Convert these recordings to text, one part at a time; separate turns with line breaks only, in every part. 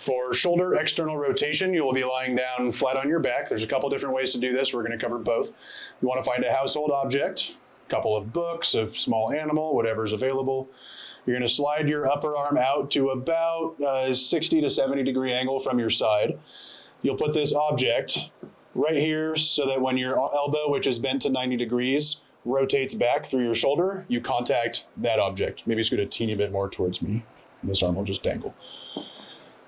For shoulder external rotation, you will be lying down flat on your back. There's a couple different ways to do this. We're going to cover both. You want to find a household object, a couple of books, a small animal, whatever's available. You're going to slide your upper arm out to about a 60 to 70 degree angle from your side. You'll put this object right here so that when your elbow, which is bent to 90 degrees, rotates back through your shoulder, you contact that object. Maybe scoot a teeny bit more towards me. This arm will just dangle.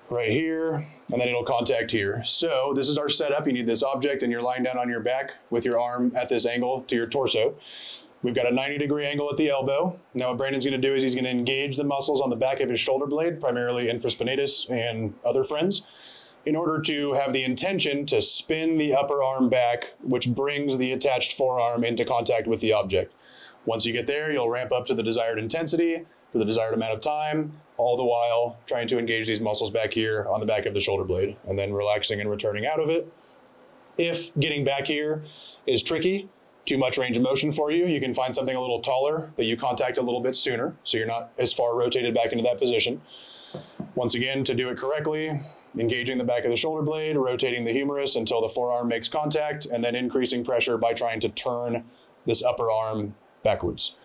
Right here, and then it'll contact here. So this is our setup. You need this object and you're lying down on your back with your arm at this angle to your torso. We've got a 90 degree angle at the elbow. Now what Brandon's gonna do is he's gonna engage the muscles on the back of his shoulder blade, primarily infraspinatus and other friends, in order to have the intention to spin the upper arm back, which brings the attached forearm into contact with the object. Once you get there, you'll ramp up to the desired intensity for the desired amount of time, all the while trying to engage these muscles back here on the back of the shoulder blade, and then relaxing and returning out of it. If getting back here is tricky, too much range of motion for you, you can find something a little taller that you contact a little bit sooner, so you're not as far rotated back into that position. Once again, to do it correctly, engaging the back of the shoulder blade, rotating the humerus until the forearm makes contact, and then increasing pressure by trying to turn this upper arm backwards.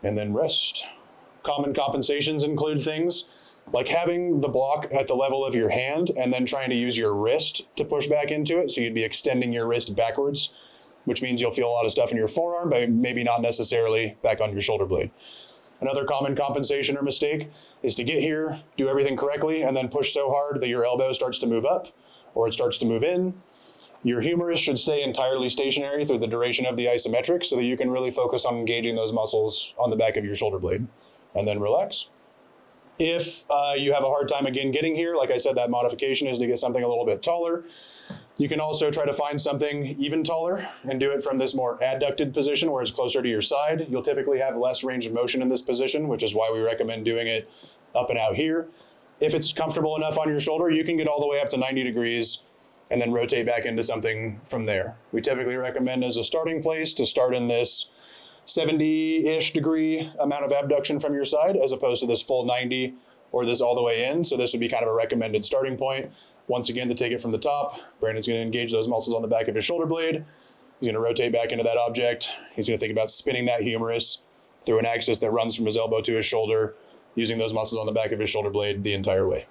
And then rest. Common compensations include things like having the block at the level of your hand and then trying to use your wrist to push back into it. So you'd be extending your wrist backwards, which means you'll feel a lot of stuff in your forearm, but maybe not necessarily back on your shoulder blade. Another common compensation or mistake is to get here, do everything correctly, and then push so hard that your elbow starts to move up or it starts to move in. Your humerus should stay entirely stationary through the duration of the isometric so that you can really focus on engaging those muscles on the back of your shoulder blade. And then relax. If you have a hard time again getting here, like I said, that modification is to get something a little bit taller. You can also try to find something even taller and do it from this more adducted position where it's closer to your side. You'll typically have less range of motion in this position, which is why we recommend doing it up and out here. If it's comfortable enough on your shoulder, you can get all the way up to 90 degrees and then rotate back into something from there. We typically recommend as a starting place to start in this 70-ish degree amount of abduction from your side as opposed to this full 90 or this all the way in. So this would be kind of a recommended starting point. Once again, to take it from the top, Brandon's going to engage those muscles on the back of his shoulder blade. He's going to rotate back into that object. He's going to think about spinning that humerus through an axis that runs from his elbow to his shoulder, using those muscles on the back of his shoulder blade the entire way.